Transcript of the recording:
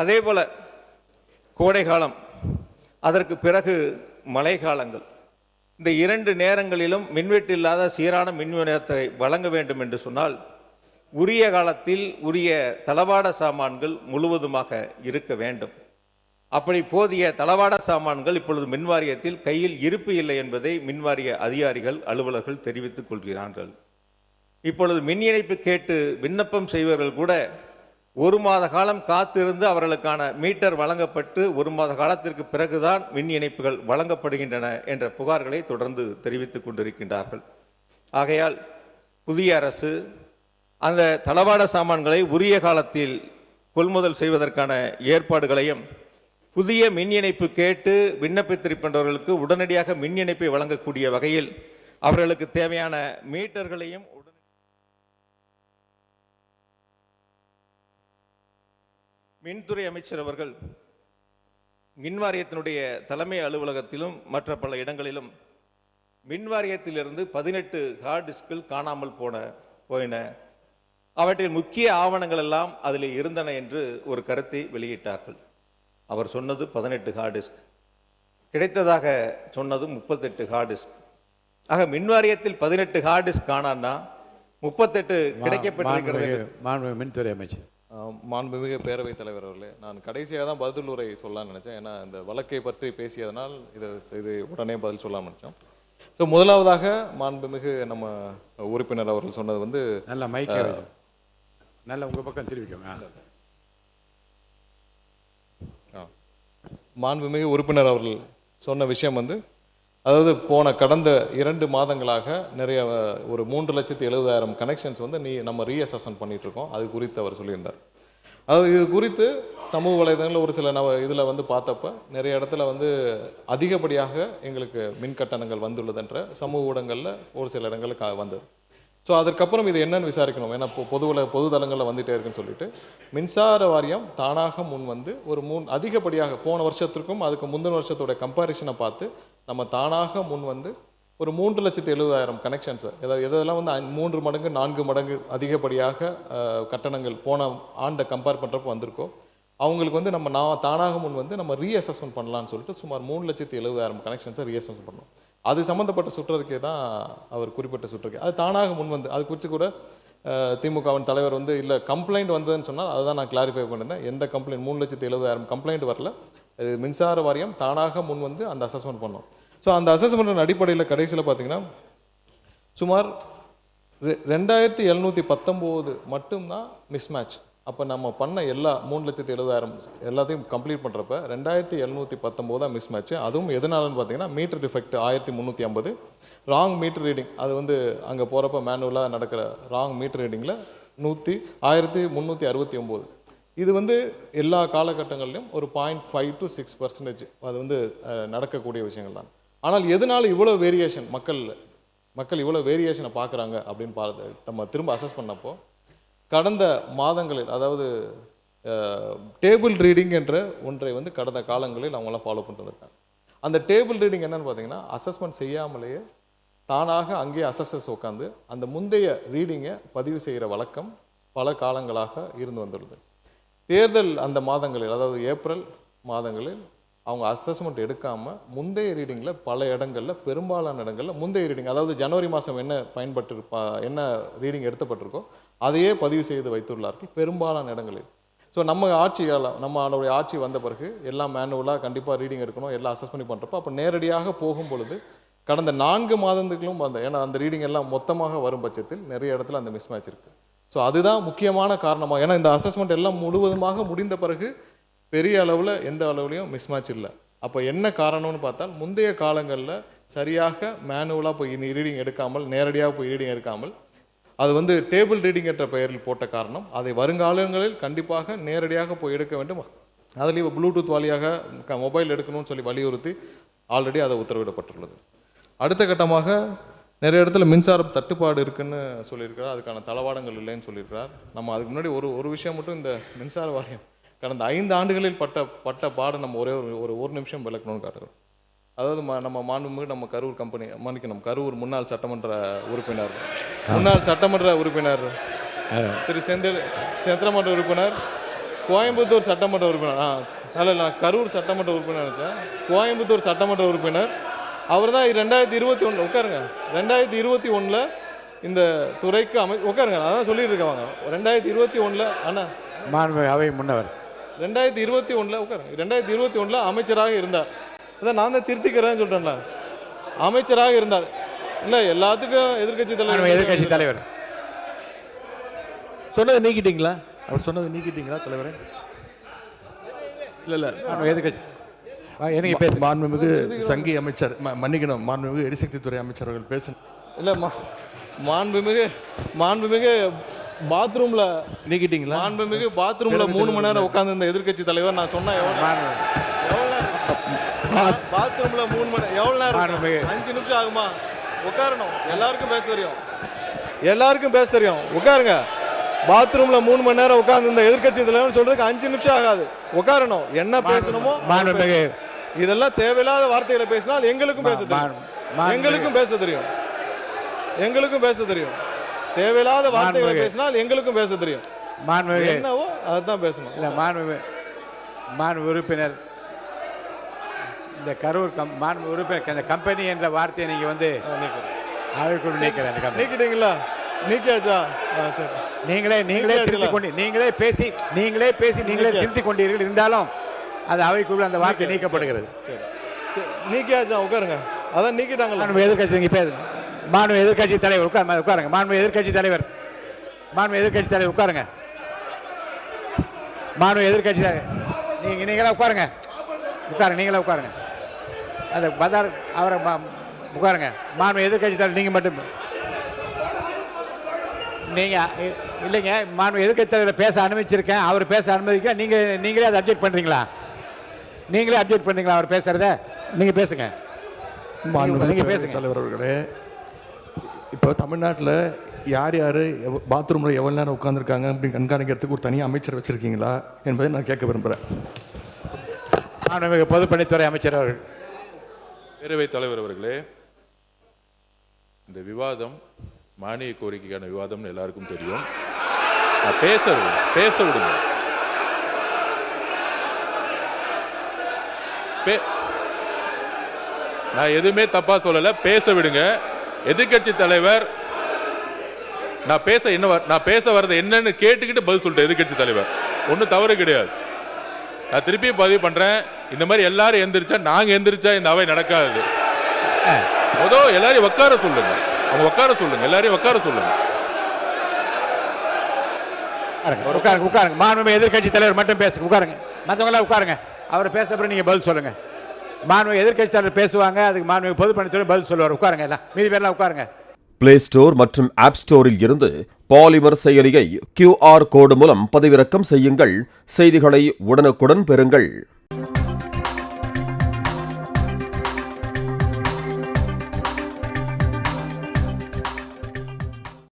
அதே போல் கோடை காலம், அதற்கு பிறகு மழை காலங்கள், இந்த 2 நேரங்களிலும் மின்வெட்டு இல்லாத சீரான மின் விநியோகத்தை வழங்க வேண்டும் என்று சொன்னால் உரிய காலத்தில் உரிய தளவாட சாமான்கள் முழுவதுமாக இருக்க வேண்டும். அப்படி போதிய தளவாட சாமான்கள் இப்பொழுது மின்வாரியத்தில் கையில் இருப்பு இல்லை என்பதை மின்வாரிய அதிகாரிகள் அலுவலர்கள் தெரிவித்துக் கொள்கிறார்கள். இப்பொழுது மின் இணைப்பு கேட்டு விண்ணப்பம் செய்வர்கள் கூட 1 மாத காலம் காத்திருந்து அவர்களுக்கான மீட்டர் வழங்கப்பட்டு 1 மாத காலத்திற்கு பிறகுதான் மின் இணைப்புகள் வழங்கப்படுகின்றன என்ற புகார்களை தொடர்ந்து தெரிவித்துக் கொண்டிருக்கின்றார்கள். ஆகையால் புதிய அரசு அந்த தளவாட சாமான்களை உரிய காலத்தில் கொள்முதல் செய்வதற்கான ஏற்பாடுகளையும், புதிய மின் இணைப்பு கேட்டு விண்ணப்பித்திருக்கின்றவர்களுக்கு உடனடியாக மின் இணைப்பை வழங்கக்கூடிய வகையில் அவர்களுக்கு தேவையான மீட்டர்களையும் மின்துறை அமைச்சர் அவர்கள் மின்வாரியத்தினுடைய தலைமை அலுவலகத்திலும் மற்ற பல இடங்களிலும் மின்வாரியத்திலிருந்து 18 ஹார்ட் டிஸ்கில் காணாமல் போயின, அவற்றில் முக்கிய ஆவணங்கள் எல்லாம் அதில் இருந்தன என்று ஒரு கருத்தை வெளியிட்டார்கள். அவர் சொன்னது 18 ஹார்ட் டிஸ்க், கிடைத்ததாக சொன்னது 38 ஹார்ட் டிஸ்க். ஆக மின்வாரியத்தில் 18 ஹார்ட் டிஸ்க் காணான்னா 38 கிடைக்கப்பட்டிருக்கிறது. மின்துறை அமைச்சர். மாண்புமிகு பேரவைத் தலைவர் அவர்களே, நான் கடைசியாக தான் பதில் உரை சொல்லலாம்னு நினச்சேன். ஏன்னா இந்த வழக்கை பற்றி பேசியதனால் இது உடனே பதில் சொல்லாமல் நினச்சோம். ஸோ முதலாவதாக மாண்புமிகு நம்ம உறுப்பினர் அவர்கள் சொன்னது வந்து நல்ல மைக்க நல்ல உங்கள் பக்கம் தெரிவிக்கோங்க. மாண்புமிகு உறுப்பினர் அவர்கள் சொன்ன விஷயம் வந்து, அதாவது கடந்த 2 மாதங்களாக நிறைய ஒரு 3,70,000 கனெக்ஷன்ஸ் வந்து நம்ம ரீஅசஸ்மெண்ட் பண்ணிட்டு இருக்கோம். அது குறித்து அவர் சொல்லியிருந்தார். அதாவது இது குறித்து சமூக வலைதளங்களில் ஒரு சில இதில் வந்து பார்த்தப்ப நிறைய இடத்துல வந்து அதிகப்படியாக எங்களுக்கு மின் கட்டணங்கள் வந்துள்ளதுன்ற சமூக ஊடகங்களில் ஒரு சில இடங்களுக்கு வந்தது. ஸோ அதற்கப்புறம் இது என்னன்னு விசாரிக்கணும், ஏன்னா பொது தளங்களில் வந்துட்டே இருக்குன்னு சொல்லிட்டு மின்சார வாரியம் தானாக முன் வந்து ஒரு அதிகப்படியாக போன வருஷத்திற்கும் அதுக்கு முந்தின வருஷத்தோட கம்பாரிசனை பார்த்து நம்ம தானாக முன் வந்து ஒரு 3,70,000 கனெக்ஷன்ஸை, எதெல்லாம் வந்து 3 மடங்கு 4 மடங்கு அதிகப்படியாக கட்டணங்கள் போன ஆண்டை கம்பேர் பண்ணுறப்போ வந்திருக்கோம். அவங்களுக்கு வந்து நான் தானாக முன் வந்து நம்ம ரீஅசஸ்மெண்ட் பண்ணலான்னு சொல்லிட்டு சுமார் 3,70,000 கனெக்ஷன்ஸை ரீஅசஸ்மெண்ட் பண்ணோம். அது சம்மந்தப்பட்ட சுற்றறிக்கை தான் அவர் குறிப்பிட்ட சுற்றறிக்கை. அது தானாக முன் வந்து அது குறித்து கூட திமுகவின் தலைவர் வந்து இல்லை கம்ப்ளைண்ட் வந்ததுன்னு சொன்னால் அதுதான் நான் கிளாரிஃபை பண்ணியிருந்தேன். எந்த கம்ப்ளைண்ட் 3,70,000 கம்ப்ளைண்ட் வரல. அது மின்சார வாரியம் தானாக முன் வந்து அந்த அசஸ்மெண்ட் பண்ணோம். ஸோ அந்த அசஸ்மெண்ட் அடிப்படையில் கடைசியில் பார்த்தீங்கன்னா சுமார் 2,719 மட்டும்தான் மிஸ்மேட்ச். அப்போ நம்ம பண்ண எல்லா 3,70,000 எல்லாத்தையும் கம்ப்ளீட் பண்ணுறப்ப 2,719 தான் மிஸ்மேட்ச். அதுவும் எதனாலன்னு பார்த்தீங்கன்னா meter defect 1,350, wrong meter reading, அது வந்து அங்கே போகிறப்ப மேனுவலாக நடக்கிற ராங் மீட்டர் ரீடிங்கில் 1,369. இது வந்து எல்லா காலகட்டங்களிலும் ஒரு 0.5 to 6% அது வந்து நடக்கக்கூடிய விஷயங்கள் தான். ஆனால் எதனால இவ்வளோ வேரியேஷன் மக்கள் இவ்வளோ வேரியேஷனை பார்க்குறாங்க அப்படின்னு நம்ம திரும்ப அசஸ் பண்ணப்போ கடந்த மாதங்களில், அதாவது டேபிள் ரீடிங் என்ற ஒன்றை வந்து கடந்த காலங்களில் அவங்களாம் ஃபாலோ பண்ணிட்டு வந்திருக்காங்க. அந்த டேபிள் ரீடிங் என்னன்னு பார்த்தீங்கன்னா அசஸ்மெண்ட் செய்யாமலேயே தானாக அங்கேயே அசஸஸ் உட்காந்து அந்த முந்தைய ரீடிங்கை பதிவு செய்கிற வழக்கம் பல காலங்களாக இருந்து வந்துள்ளது. தேர்தல் அந்த மாதங்களில், அதாவது ஏப்ரல் மாதங்களில் அவங்க அசஸ்மெண்ட் எடுக்காமல் முந்தைய ரீடிங்கில் பல இடங்களில், பெரும்பாலான இடங்களில் முந்தைய ரீடிங், அதாவது ஜனவரி மாதம் என்ன ரீடிங் எடுத்தப்பட்டிருக்கோ அதையே பதிவு செய்து வைத்துள்ளார்கள் பெரும்பாலான இடங்களில். ஸோ நம்மளுடைய ஆட்சி வந்த பிறகு எல்லாம் மேனுவலாக கண்டிப்பாக ரீடிங் எடுக்கணும், எல்லாம் அசஸ் பண்ணி பண்ணுறப்போ அப்போ நேரடியாக போகும் பொழுது கடந்த 4 மாதங்களும் ஏன்னா அந்த ரீடிங் எல்லாம் மொத்தமாக வரும் பட்சத்தில் நிறைய இடத்துல அந்த மிஸ்மேட்ச் இருக்குது. ஸோ அதுதான் முக்கியமான காரணமாக. ஏன்னா இந்த அசஸ்மெண்ட் எல்லாம் முழுவதுமாக முடிந்த பிறகு பெரிய அளவில் எந்த அளவுலையும் மிஸ்மேட்ச் இல்லை. அப்போ என்ன காரணம்னு பார்த்தால் முந்தைய காலங்களில் சரியாக மேனுவலாக போய் ரீடிங் எடுக்காமல், நேரடியாக போய் ரீடிங் எடுக்காமல் அது வந்து டேபிள் ரீடிங் என்ற பெயரில் போட்ட காரணம். அதை வருங்காலங்களில் கண்டிப்பாக நேரடியாக போய் எடுக்க வேண்டும். அதுலேயும் ப்ளூடூத் வழியாக மொபைல் எடுக்கணும்னு சொல்லி வலியுறுத்தி ஆல்ரெடி அதை உத்தரவிடப்பட்டுள்ளது. அடுத்த கட்டமாக நிறைய இடத்துல மின்சார தட்டுப்பாடு இருக்குன்னு சொல்லியிருக்கிறார், அதுக்கான தளவாடங்கள் இல்லைன்னு சொல்லியிருக்கிறார். நம்ம அதுக்கு முன்னாடி ஒரு விஷயம் மட்டும், இந்த மின்சார வாரியம் கடந்த 5 ஆண்டுகளில் பட்ட பாடம் நம்ம ஒரு நிமிஷம் விளக்கணும்னு காட்டுறோம். அதாவது நம்ம மாண்புமிகு நம்ம கரூர் முன்னாள் சட்டமன்ற உறுப்பினர் திரு செந்தில், சட்டமன்ற உறுப்பினர் கோயம்புத்தூர் சட்டமன்ற உறுப்பினர் அல்ல, நான் கரூர் சட்டமன்ற உறுப்பினர் நினச்சேன். கோயம்புத்தூர் சட்டமன்ற உறுப்பினர் அவர் தான் 2021 உட்காருங்க, 2021 இந்த துறைக்கு உட்காருங்க, அதான் சொல்லிட்டு இருக்கவாங்க. 2021 அண்ணா மாண்புமிகு அவை முன்னவர் 2021 உட்காருங்க, 2021 அமைச்சராக இருந்தார். அதான் நான் தான் திருத்திக்கிறேன்னு சொல்லிட்டேன்ல, அமைச்சராக இருந்தார். இல்லை எல்லாத்துக்கும் எதிர்க்கட்சி தலைவர் எதிர்கட்சி தலைவர் சொன்னதை நீக்கிட்டீங்களா? அவர் சொன்னதை நீக்கிட்டீங்களா தலைவரே? இல்லை எதிர்கட்சி எனக்கு பேச மாண்புமிகு சங்கி அமைச்சர் மன்னிக்கணும், மாண்புமிகு எரிசக்தி துறை அமைச்சர் அவர்கள் பேச இல்லை மாண்புமிகு பாத்ரூம்ல நீக்கிட்டீங்களா? மாண்புமிகு பாத்ரூம்ல 3 மணி நேரம் உட்கார்ந்து இந்த எதிர்க்கட்சி தலைவர் நான் சொன்னா எவ்வளவு பாத்ரூம்ல 3 மணி எவ்வளவு நேரம்? 5 நிமிஷம் ஆகுமா? உட்காரணும். எல்லாருக்கும் பேச தெரியும், எல்லாருக்கும் பேச தெரியும். உட்காருங்க. பாத்ரூம்ல 3 மணி நேரம் உட்கார்ந்து இந்த எதிர்க்கட்சி தலைவர் சொல்றதுக்கு 5 நிமிஷம் ஆகாது. உட்காரணும். என்ன பேசணுமோ இதெல்லாம் தேவையில்லாத வார்த்தைகளை பேசினால் எங்களுக்கும் பேச தெரியும், எங்களுக்கும் பேச தெரியும், எங்களுக்கும் பேச தெரியும். தேவையில்லாத வார்த்தைகளை பேசினால் எங்களுக்கும் பேச தெரியும். என்னவோ அதுதான் பேசணும். இல்லை மாண்பு உறுப்பினர், இந்த கரூர் மாண்பு உறுப்பினர் இந்த கம்பெனி என்ற வார்த்தையை நீங்கள் வந்து அவைக்குள் நீக்கிறேன். நீக்கிட்டீங்களா? நீக்கியாச்சா? சரி. நீங்களே திருத்திக் கொண்டு நீங்களே பேசி நீங்களே திருத்திக் கொண்டீர்கள். இருந்தாலும் அது அவைக்குள் அந்த வார்த்தை நீக்கப்படுகிறது. சரி சரி, நீக்கியாச்சா? உட்காருங்க. அதான் நீக்கிட்டாங்களா? எதிர்கட்சி நீங்க பேசுங்க. மாண்பு எதிர்கட்சி தலைவர் உட்காருங்க. மாண்பு எதிர்கட்சி தலைவர் உட்காருங்க. மாண்பு எதிர்கட்சி தலைவர் நீங்களே உட்காருங்க. நீங்களே உட்காருங்க. அந்த பதார் அவரை உட்காருங்க. மாண்பு எதிர்கட்சி தலைவர் நீங்கள் மட்டும் நீங்கள் இல்லைங்க. மாண்பு எதிர்கட்சி தலைவரை பேச அனுமதிச்சிருக்கேன், அவர் பேச அனுமதிக்க நீங்களே அதை அப்டேட் பண்ணுறீங்களா? அவர் பேசுறத நீங்கள் பேசுங்க. மாண்புமிகு தலைவர் அவர்களே, இப்போ தமிழ்நாட்டில் யார் பாத்ரூமில் எவ்வளோ நேரம் உட்காந்துருக்காங்க அப்படின்னு கண்காணிக்கிறதுக்கு ஒரு தனியாக அமைச்சர் வச்சுருக்கீங்களா என்பதை நான் கேட்க விரும்புகிறேன். மாண்புமிகு பொதுப்பணித்துறை அமைச்சர் அவர்கள். பேரவைத் தலைவர் அவர்களே, இந்த விவாதம் மானிய கோரிக்கைக்கான விவாதம்னு எல்லாருக்கும் தெரியும். பேச விடுங்க. நான் எதுவுமே தப்பா சொல்லல, பேச விடுங்க. எதிர்கட்சி தலைவர் நான் பேச வர்றது என்னன்னு கேட்டுக்கிட்டு பதில் சொல்லிட்டேன். எதிர்கட்சி தலைவர் ஒன்றும் தவறு கிடையாது. நான் திருப்பி பதிவு பண்றேன். இந்த மாதிரி எல்லாரும் எந்திரிச்சா நாங்க எந்திரிச்சா இந்த அவை நடக்காது. எல்லாரையும் உட்கார சொல்லுங்க. எல்லாரையும் உட்கார சொல்லுங்க. உட்காருங்க. மாண்புமிகு எதிர்கட்சி தலைவர் மட்டும் பேசுங்க. உட்காருங்க. மற்றவங்களாம் உட்காருங்க. அவர் பேச அப்புறம் நீங்க பதில் சொல்லுங்க. மாண்புமிகு எதிர்கட்சி தலைவர் பேசுவாங்க, அதுக்கு மாண்புமிகு பொதுப்பணித்துறை பதில் சொல்லுவார். உட்காருங்க. எல்லாம் மீதி பேர்லாம் உட்காருங்க. பிளே ஸ்டோர் மற்றும் ஆப் ஸ்டோரில் இருந்து பாலிமர் செயலியை QR கோடு மூலம் பதிவிறக்கம் செய்யுங்கள். செய்திகளை உடனுக்குடன் பெறுங்கள்.